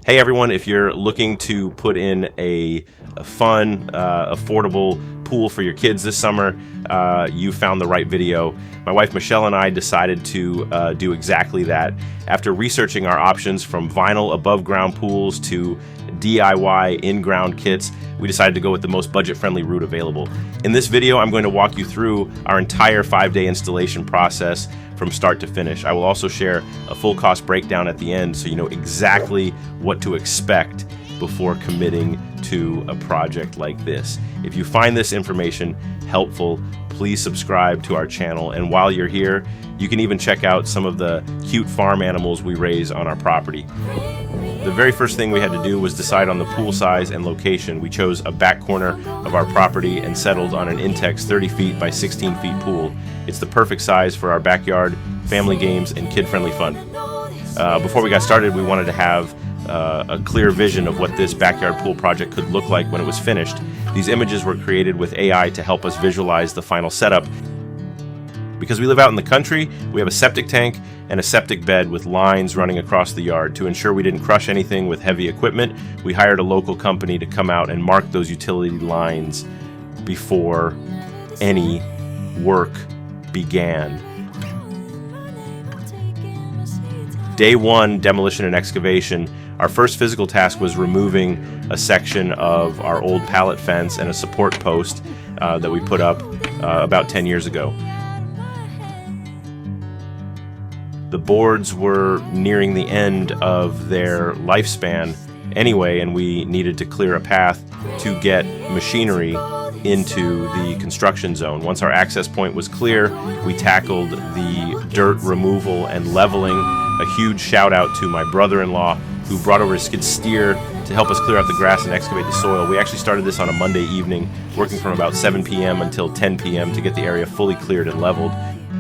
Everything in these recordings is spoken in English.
Hey everyone, if you're looking to put in a fun, affordable pool for your kids this summer, you found the right video. My wife Michelle and I decided to do exactly that. After researching our options from vinyl above ground pools to DIY in-ground kits, we decided to go with the most budget-friendly route available. In this video, I'm going to walk you through our entire 5-day installation process from start to finish. I will also share a full cost breakdown at the end so you know exactly what to expect before committing to a project like this. If you find this information helpful, please subscribe to our channel, and while you're here, you can even check out some of the cute farm animals we raise on our property. The very first thing we had to do was decide on the pool size and location. We chose a back corner of our property and settled on an Intex 30 feet by 16 feet pool. It's the perfect size for our backyard, family games, and kid-friendly fun. Before we got started, we wanted to have a clear vision of what this backyard pool project could look like when it was finished. These images were created with AI to help us visualize the final setup. Because we live out in the country, we have a septic tank and a septic bed with lines running across the yard. To ensure we didn't crush anything with heavy equipment, we hired a local company to come out and mark those utility lines before any work began. Day one, demolition and excavation. Our first physical task was removing a section of our old pallet fence and a support post that we put up about 10 years ago. The boards were nearing the end of their lifespan anyway, and we needed to clear a path to get machinery into the construction zone. Once our access point was clear, we tackled the dirt removal and leveling. A huge shout out to my brother-in-law who brought over a skid steer to help us clear out the grass and excavate the soil. We actually started this on a Monday evening, working from about 7 p.m. until 10 p.m. to get the area fully cleared and leveled.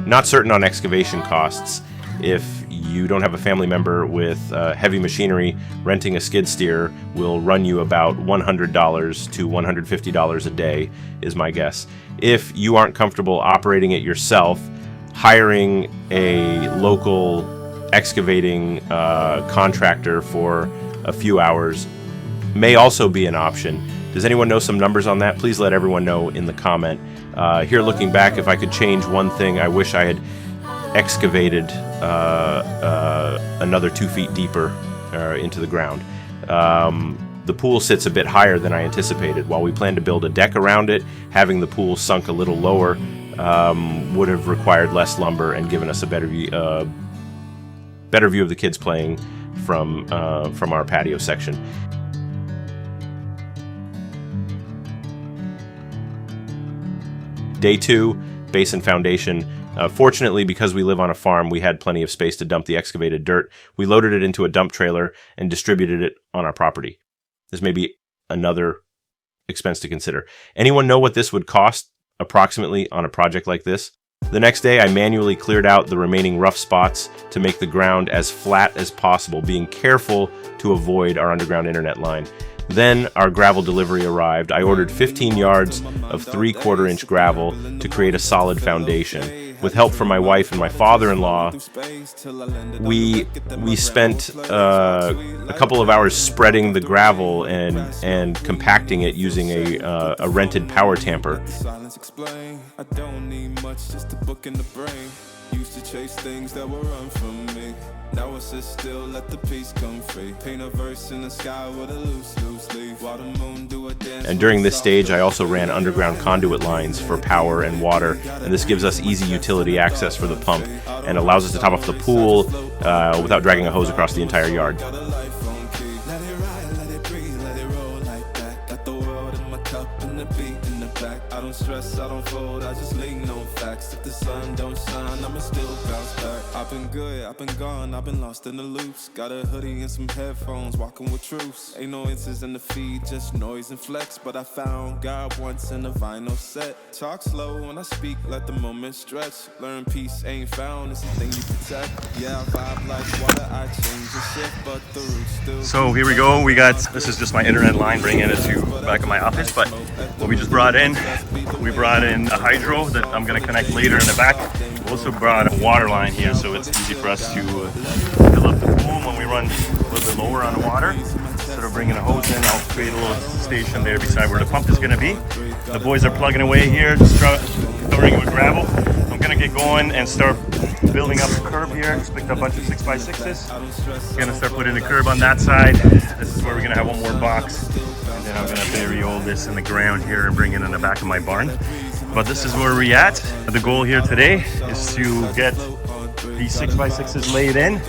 Not certain on excavation costs. If you don't have a family member with heavy machinery, renting a skid steer will run you about $100 to $150 a day is my guess. If you aren't comfortable operating it yourself, hiring a local excavating contractor for a few hours may also be an option. Does anyone know some numbers on that? Please let everyone know in the comment. Here looking back, if I could change one thing, I wish I had excavated another 2 feet deeper into the ground. The pool sits a bit higher than I anticipated. While we plan to build a deck around it, having the pool sunk a little lower would have required less lumber and given us a better view of the kids playing from our patio section. Day two, base and foundation. Fortunately, because we live on a farm, we had plenty of space to dump the excavated dirt. We loaded it into a dump trailer and distributed it on our property. This may be another expense to consider. Anyone know what this would cost approximately on a project like this? The next day, I manually cleared out the remaining rough spots to make the ground as flat as possible, being careful to avoid our underground internet line. Then our gravel delivery arrived. I ordered 15 yards of 3/4 inch gravel to create a solid foundation. With help from my wife and my father-in-law, we spent a couple of hours spreading the gravel and compacting it using a rented power tamper. Used to chase things that were run from me. Now I sit still, let the peace come free. Paint a verse in the sky with a loose leaf. While the moon do a dance. And during this stage, I also ran underground conduit lines for power and water, and this gives us easy utility access for the pump and allows us to top off the pool without dragging a hose across the entire yard. I don't stress, I don't fold, I just lean on facts. If the sun don't shine, I'ma still bounce back. I've been good, I've been gone, I've been lost in the loops. Got a hoodie and some headphones, walking with truths. Ain't no inches in the feed, just noise and flex. But I found God once in a vinyl set. Talk slow when I speak, let the moment stretch. Learn peace ain't found, it's a thing you protect. Yeah, I vibe like water, I change the shift, but the roots still. So here we go, this is just my internet line, bringing it to back of my office. But what we just brought in a hydro that I'm going to connect later in the back. We also brought a water line here, so it's easy for us to fill up the pool when we run a little bit lower on the water. Instead of bringing a hose in, I'll create a little station there beside where the pump is going to be. The boys are plugging away here, just covering it with gravel. I'm going to get going and start building up the curb here. Just picked up a bunch of 6x6s. Going to start putting the curb on that side. This is where we're going to have one more box. And then I'm going to bury all this in the ground here and bring it in the back of my barn. But this is where we're at. The goal here today is to get these 6x6s laid in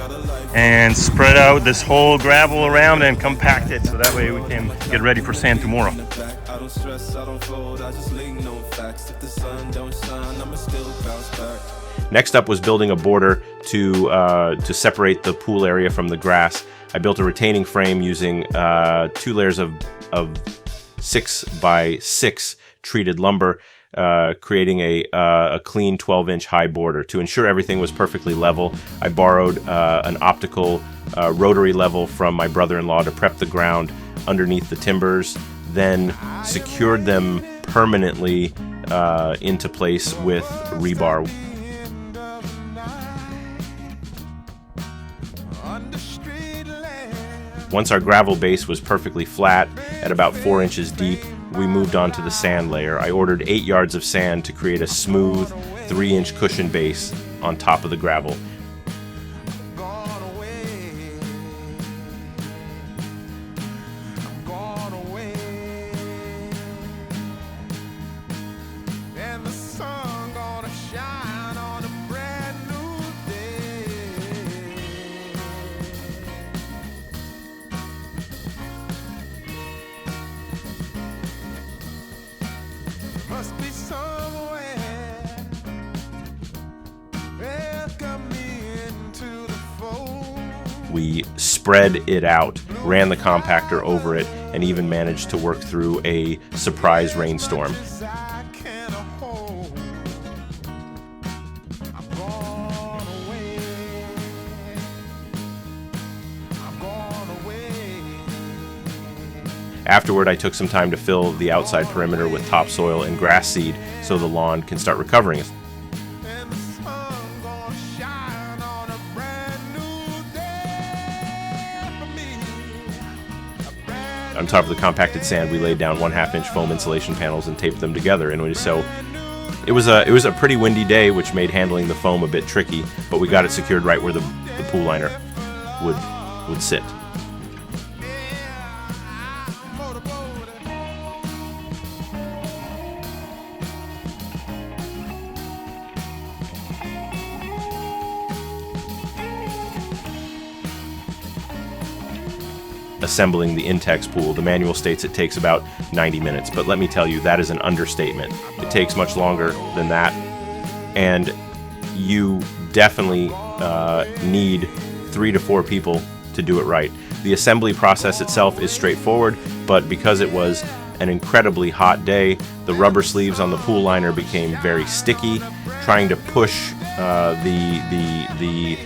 and spread out this whole gravel around and compact it so that way we can get ready for sand tomorrow. Next up was building a border to separate the pool area from the grass. I built a retaining frame using 2 layers of 6x6 treated lumber, creating a clean 12-inch high border. To ensure everything was perfectly level, I borrowed an optical rotary level from my brother-in-law to prep the ground underneath the timbers, then secured them permanently into place with rebar. Once our gravel base was perfectly flat at about 4 inches deep, we moved on to the sand layer. I ordered 8 yards of sand to create a smooth 3-inch cushion base on top of the gravel. We spread it out, ran the compactor over it, and even managed to work through a surprise rainstorm. Afterward, I took some time to fill the outside perimeter with topsoil and grass seed so the lawn can start recovering. On top of the compacted sand, we laid down 1/2-inch foam insulation panels and taped them together. And it was a pretty windy day, which made handling the foam a bit tricky, but we got it secured right where the pool liner would sit. Assembling the Intex Pool. The manual states it takes about 90 minutes, but let me tell you, that is an understatement. It takes much longer than that, and you definitely need 3 to 4 people to do it right. The assembly process itself is straightforward, but because it was an incredibly hot day, the rubber sleeves on the pool liner became very sticky. Trying to push the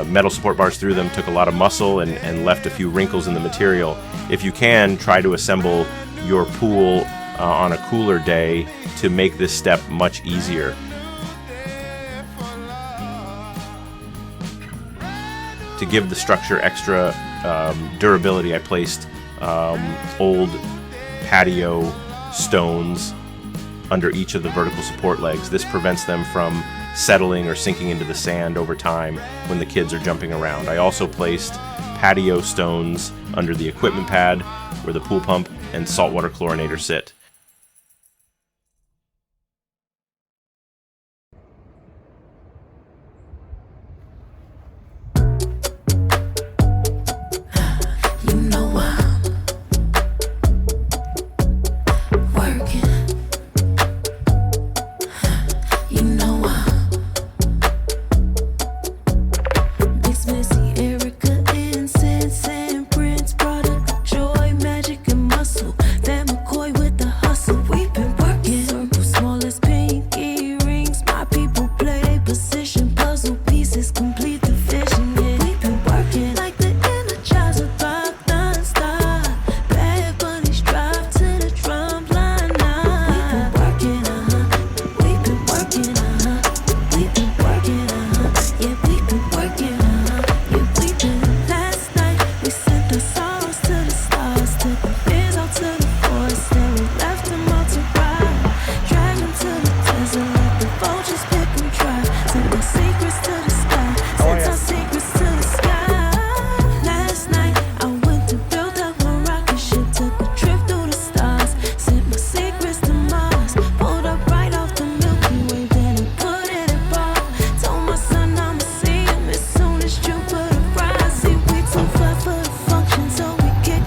metal support bars through them took a lot of muscle and left a few wrinkles in the material. If you can, try to assemble your pool on a cooler day to make this step much easier. To give the structure extra durability, I placed old patio stones under each of the vertical support legs. This prevents them from settling or sinking into the sand over time when the kids are jumping around. I also placed patio stones under the equipment pad where the pool pump and saltwater chlorinator sit. With the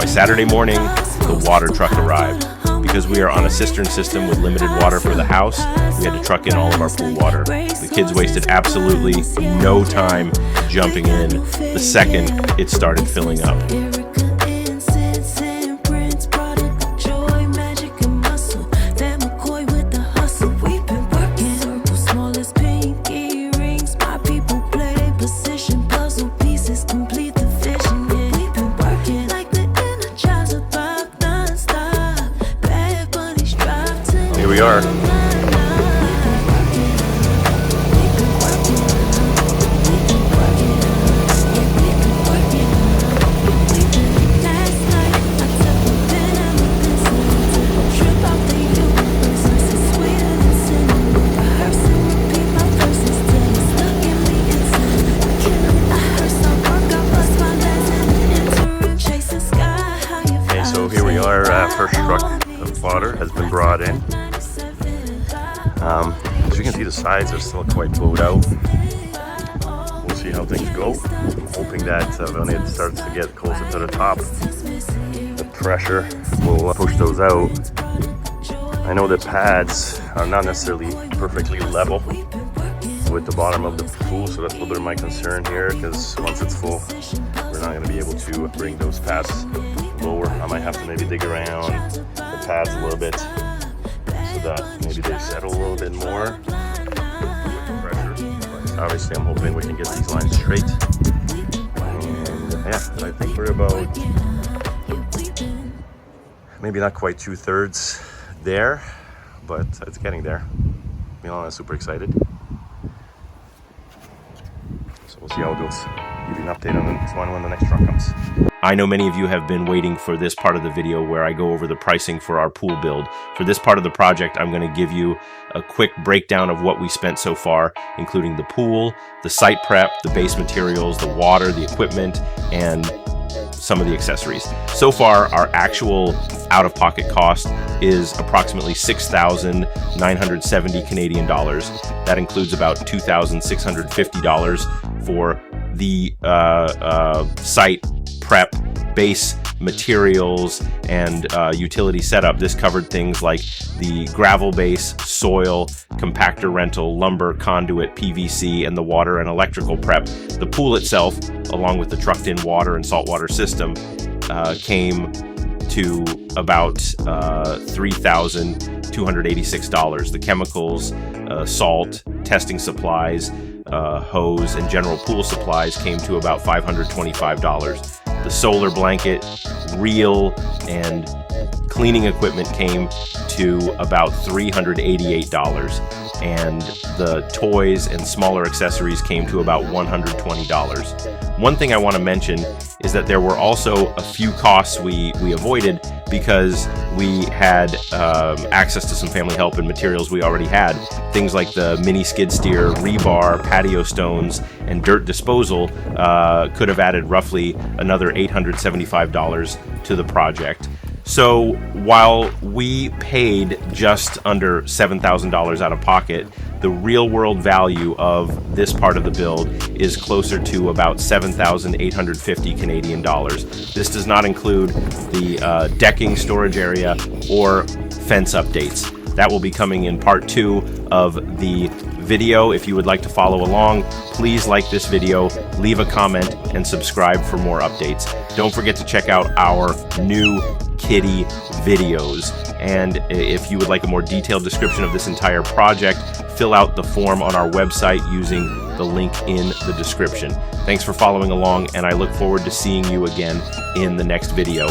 By Saturday morning, the water truck arrived. Because we are on a cistern system with limited water for the house, we had to truck in all of our pool water. The kids wasted absolutely no time jumping in the second it started filling up. Here we are. Okay, so here we are. First truck of water has been brought in. As you can see, the sides are still quite blowed out. We'll see how things go. I'm hoping that when it starts to get closer to the top, the pressure will push those out. I know the pads are not necessarily perfectly level with the bottom of the pool, so that's a little bit of my concern here, because once it's full, we're not going to be able to bring those pads lower. I might have to maybe dig around the pads a little bit, so that maybe they settle a little bit more with the pressure. But obviously, I'm hoping we can get these lines straight. And yeah, I think we're about maybe not quite 2/3 there, but it's getting there. Milan is super excited. So we'll see how it goes. Give you an update on this one when the next truck comes. I know many of you have been waiting for this part of the video where I go over the pricing for our pool build. For this part of the project, I'm going to give you a quick breakdown of what we spent so far, including the pool, the site prep, the base materials, the water, the equipment, and some of the accessories. So far, our actual out-of-pocket cost is approximately 6,970 Canadian dollars. That includes about $2,650 for the site prep, base materials, and utility setup. This covered things like the gravel base, soil, compactor rental, lumber, conduit, PVC, and the water and electrical prep. The pool itself, along with the trucked-in water and saltwater system, came to about $3,286. The chemicals, salt, testing supplies, hose, and general pool supplies came to about $525. The solar blanket, reel, and cleaning equipment came to about $388. And the toys and smaller accessories came to about $120. One thing I want to mention is that there were also a few costs we avoided because we had access to some family help and materials we already had. Things like the mini skid steer, rebar, patio stones, and dirt disposal could have added roughly another $875 to the project. So while we paid just under $7,000 out of pocket, the real world value of this part of the build is closer to about 7,850 Canadian dollars. This does not include the decking, storage area, or fence updates. That will be coming in part 2 of the video. If you would like to follow along, please like this video, leave a comment, and subscribe for more updates. Don't forget to check out our new kitty videos. And if you would like a more detailed description of this entire project, fill out the form on our website using the link in the description. Thanks for following along, and I look forward to seeing you again in the next video.